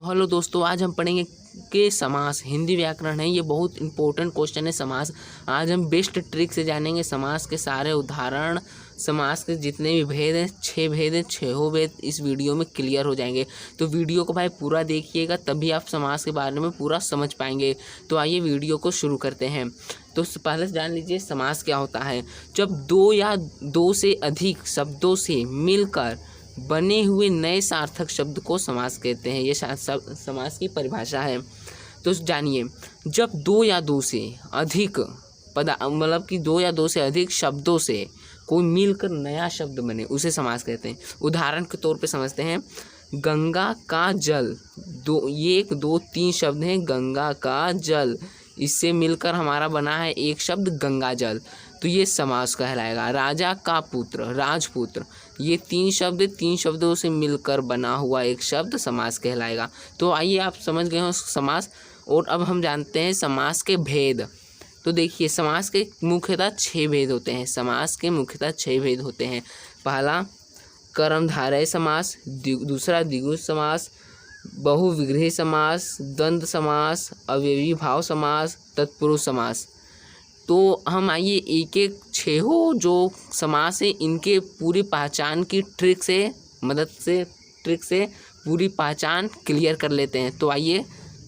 Hello दोस्तों, आज हम पढ़ेंगे कि समास हिंदी व्याकरण है। ये बहुत इंपॉर्टेंट क्वेश्चन है समास। आज हम बेस्ट ट्रिक से जानेंगे समास के सारे उदाहरण, समास के जितने भी भेद हैं, 6 भेद हैं, 6 भेद इस वीडियो में क्लियर हो जाएंगे। तो वीडियो को भाई पूरा देखिएगा, तभी आप समास के बारे में पूरा समझ पाएंगे। तो आइए वीडियो को शुरू करते हैं। तो पहले जान लीजिए समास क्या होता है। जब दो या दो से अधिक शब्दों से मिलकर बने हुए नए सार्थक शब्द को समास कहते हैं। ये समास की परिभाषा है। तो जानिए, जब दो या दो से अधिक मतलब कि दो या दो से अधिक शब्दों से कोई मिलकर नया शब्द बने, उसे समास कहते हैं। उदाहरण के तौर पे समझते हैं, गंगा का जल। ये 2-3 शब्द हैं, गंगा का जल, इससे मिलकर हमारा बना है एक शब्द गंगा जल, तो ये समास कहलाएगा। राजा का पुत्र, राजपुत्र, ये 3 शब्द, 3 शब्दों से मिलकर बना हुआ एक शब्द समास कहलाएगा। तो आइए आप समझ गए हो समास। और अब हम जानते हैं समास के भेद। तो देखिए, समास के मुख्यतः 6 भेद होते हैं। समास के मुख्यतः 6 भेद होते हैं। पहला कर्मधारय समास, दूसरा द्विगु समास, बहुविग्रही समास, द्वंद्व समास, अवयवी भाव समास, तत्पुरुष समास। तो हम आइए एक एक 6 जो समास है, इनके पूरी पहचान की ट्रिक से पूरी पहचान क्लियर कर लेते हैं। तो आइए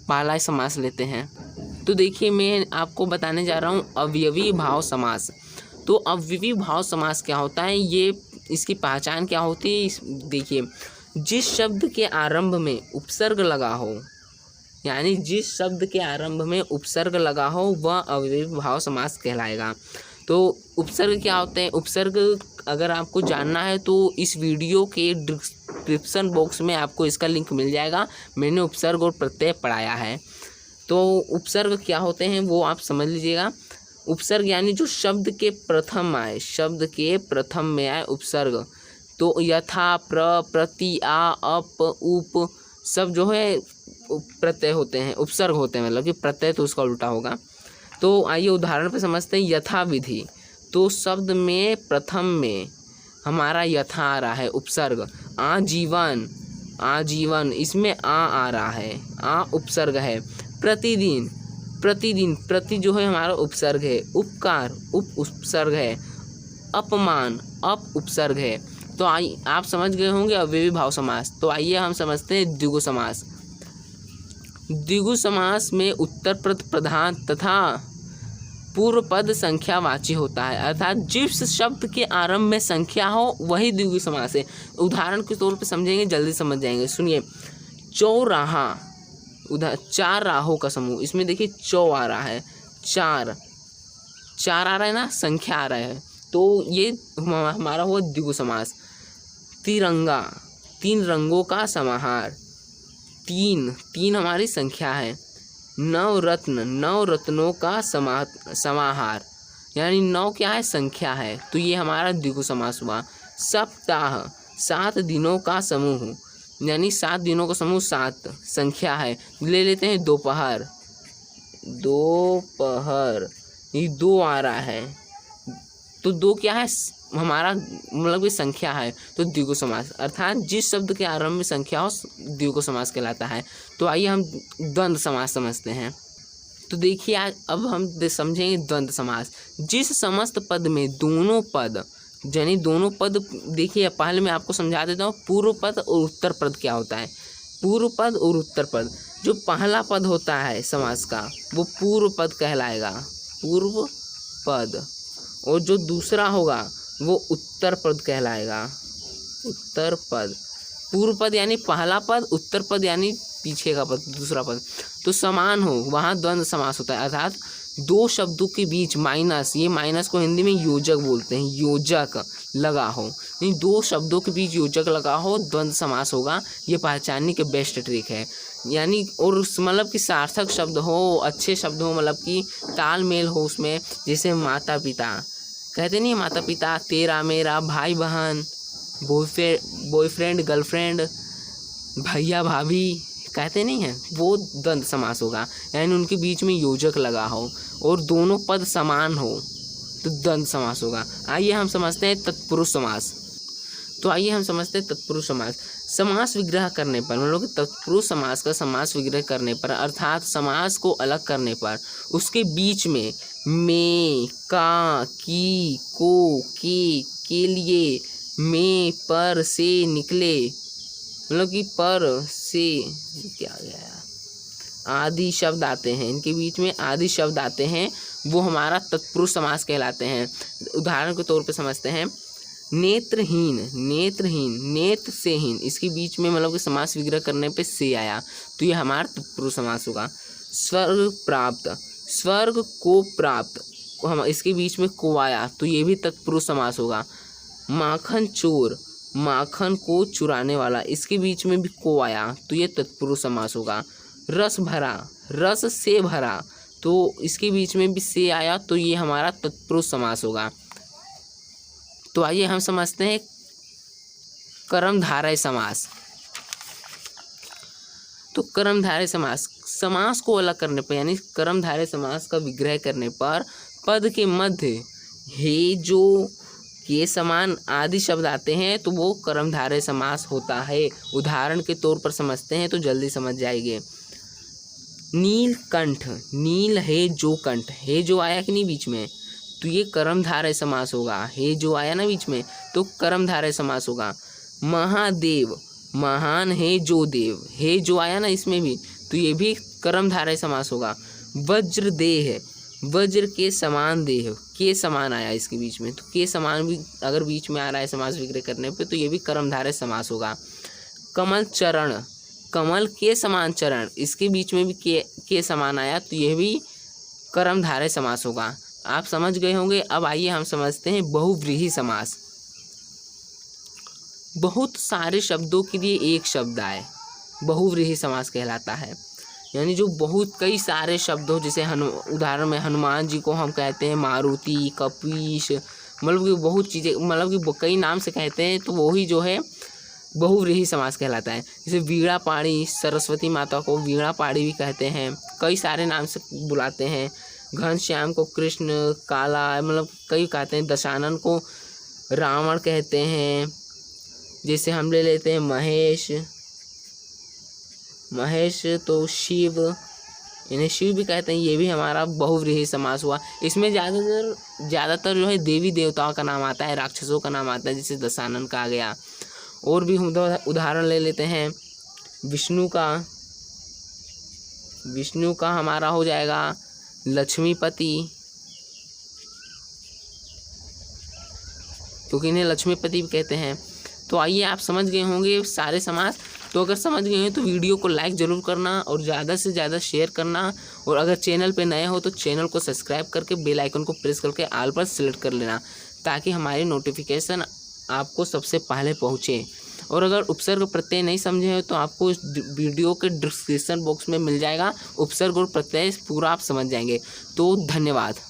पहला समास लेते हैं। तो देखिए, मैं आपको बताने जा रहा हूँ अवयवी भाव समास। तो अवयवी भाव समास क्या होता है, ये इसकी पहचान क्या होती है। देखिए, जिस शब्द के आरंभ में उपसर्ग लगा हो, यानी जिस शब्द के आरंभ में उपसर्ग लगा हो, वह अवयवी भाव समास कहलाएगा। तो उपसर्ग क्या होते हैं, उपसर्ग अगर आपको जानना है तो इस वीडियो के डिस्क्रिप्शन बॉक्स में आपको इसका लिंक मिल जाएगा। मैंने उपसर्ग और प्रत्यय पढ़ाया है। तो उपसर्ग क्या होते हैं वो आप समझ लीजिएगा। उपसर्ग यानी जो शब्द के प्रथम आए, शब्द के प्रथम में आए उपसर्ग। तो यथा, प्रति, अप, उप, सब जो है प्रत्यय होते हैं, उपसर्ग होते हैं, मतलब कि प्रत्यय तो उसका उल्टा होगा। तो आइए उदाहरण पे समझते हैं। यथा विधि, तो शब्द में प्रथम में हमारा यथा आ रहा है उपसर्ग। आजीवन, आजीवन, इसमें आ रहा है, आ उपसर्ग है। प्रतिदिन, प्रतिदिन, प्रति जो है हमारा उपसर्ग है। उपकार, उप उपसर्ग है। अपमान, अप उपसर्ग है। तो आप समझ गए होंगे अवयवी भाव समास। तो आइए हम समझते हैं द्विगु समास। द्विगु समास में उत्तर पद प्रधान तथा पूर्व पद संख्यावाची होता है, अर्थात जिस शब्द के आरंभ में संख्या हो वही द्विगु समास है। उदाहरण के तौर पे समझेंगे, जल्दी समझ जाएंगे। सुनिए, चौराहा, उधर 4 राहों का समूह, इसमें देखिए चौ आ रहा है, 4 आ रहा है ना, संख्या आ रहा है, तो ये हमारा हुआ द्विगु समास। तिरंगा, 3 रंगों का समाहार, 3 हमारी संख्या है। नवरत्न, 9 रत्नों का समाहार, यानी 9 क्या है, संख्या है, तो ये हमारा द्विगु समास हुआ। सप्ताह, 7 दिनों का समूह, यानी 7 दिनों का समूह, 7 संख्या है। ले लेते हैं दोपहर, दोपहर, ये 2 आ रहा है, तो 2 क्या है, हमारा मतलब कि संख्या है, तो द्विगु समास, अर्थात जिस शब्द के आरंभ में संख्या हो द्विगु समास कहलाता है। तो आइए हम द्वंद्व समास समझते हैं। तो देखिए, आज अब हम समझेंगे द्वंद्व समास। जिस समस्त पद में दोनों पद, यानी दोनों पद, देखिए पहले मैं आपको समझा देता हूँ पूर्व पद और उत्तर पद क्या होता है। पूर्व पद और उत्तर पद, जो पहला पद होता है समास का वो पूर्व पद कहलाएगा, पूर्व पद, और जो दूसरा होगा वो उत्तर पद कहलाएगा, उत्तर पद। पूर्व पद यानी पहला पद, उत्तर पद यानी पीछे का पद, दूसरा पद। तो समान हो वहाँ द्वंद्व समास होता है, अर्थात 2 शब्दों के बीच माइनस, ये माइनस को हिंदी में योजक बोलते हैं, योजक लगा हो, यानी 2 शब्दों के बीच योजक लगा हो, द्वंद्व समास होगा। ये पहचानने के बेस्ट ट्रिक है। यानी और मतलब कि सार्थक शब्द हो, अच्छे शब्द हो, मतलब कि तालमेल हो उसमें, जैसे माता पिता, कहते नहीं माता पिता, तेरा मेरा, भाई बहन, बॉयफ्रेंड गर्लफ्रेंड, भैया भाभी, कहते नहीं हैं, वो द्वंद्व समास होगा। यानी उनके बीच में योजक लगा हो और दोनों पद समान हो, तो द्वंद्व समास होगा। आइए हम समझते हैं तत्पुरुष समास। तो आइए हम समझते हैं तत्पुरुष समास। समास विग्रह करने पर, मतलब कि तत्पुरुष समास का समास विग्रह करने पर, अर्थात समास को अलग करने पर उसके बीच में में, का, की, को, के लिए, में, पर, से निकले, मतलब कि पर से क्या गया आदि शब्द आते हैं, इनके बीच में आदि शब्द आते हैं, वो हमारा तत्पुरुष समास कहलाते हैं। उदाहरण के तौर पे समझते हैं, नेत्रहीन, नेत्रहीन, नेत्र से हीन, इसके बीच में मतलब कि समास विग्रह करने पे से आया तो ये हमारा तत्पुरुष समास होगा। स्वर्ग प्राप्त, स्वर्ग को प्राप्त, हम इसके बीच में को आया तो ये भी तत्पुरुष समास होगा। माखन चोर, माखन को चुराने वाला, इसके बीच में भी को आया तो ये तत्पुरुष समास होगा। रस भरा, रस से भरा, तो इसके बीच में भी से आया तो ये हमारा तत्पुरुष समास होगा। तो आइए हम समझते हैं कर्मधारय समास। तो कर्मधारय समास, समास को अलग करने पर यानी कर्मधारय समास का विग्रह करने पर पद के मध्य हे, जो, के समान आदि शब्द आते हैं तो वो कर्मधारय समास होता है। उदाहरण के तौर पर समझते हैं तो जल्दी समझ जाएंगे। नीलकंठ, नील है जो कंठ, है जो आया कि नहीं बीच में तो ये कर्मधारय समास होगा। है जो आया ना बीच में तो कर्मधारय समास होगा। महादेव, महान है जो देव, है जो आया ना इसमें भी तो ये भी कर्मधारय समास होगा। वज्रदेह, वज्र के समान देह, के समान आया इसके बीच में तो के समान भी अगर बीच में आ रहा है समास विग्रह करने पे तो ये भी कर्मधारय समास होगा। कमल चरण, कमल के समान चरण, इसके बीच में भी के समान आया तो यह भी कर्मधारय समास होगा। आप समझ गए होंगे। अब आइए हम समझते हैं बहुव्रीहि समास। बहुत सारे शब्दों के लिए एक शब्द आए, बहुव्रीहि समास कहलाता है। यानी जो बहुत कई सारे शब्द हो, जैसे उदाहरण में हनुमान जी को हम कहते हैं मारुति, कपीश, मतलब कि बहुत चीज़ें, मतलब कि कई नाम से कहते हैं तो वही जो है बहुव्रीहि समास कहलाता है। जैसे वीणा पाणी, सरस्वती माता को वीणा पाणी भी कहते हैं, कई सारे नाम से बुलाते हैं। घनश्याम को कृष्ण, काला, मतलब कई कहते हैं। दशानन को रावण कहते हैं। जैसे हम ले लेते हैं महेश, महेश तो शिव, इन्हें शिव भी कहते हैं, ये भी हमारा बहुव्रीहि समास हुआ। इसमें ज़्यादातर जो है देवी देवताओं का नाम आता है, राक्षसों का नाम आता है, जैसे दशानन का आ गया। और भी हम उदाहरण ले लेते हैं विष्णु का, विष्णु का हमारा हो जाएगा लक्ष्मीपति, क्योंकि इन्हें लक्ष्मीपति भी कहते हैं। तो आइए आप समझ गए होंगे सारे समास। तो अगर समझ गए हैं तो वीडियो को लाइक ज़रूर करना और ज़्यादा से ज़्यादा शेयर करना, और अगर चैनल पे नए हो तो चैनल को सब्सक्राइब करके बेल आइकन को प्रेस करके ऑल पर सेलेक्ट कर लेना, ताकि हमारी नोटिफिकेशन आपको सबसे पहले पहुँचे। और अगर उपसर्ग प्रत्यय नहीं समझे हो तो आपको वीडियो के डिस्क्रिप्शन बॉक्स में मिल जाएगा, उपसर्ग और प्रत्यय पूरा आप समझ जाएंगे। तो धन्यवाद।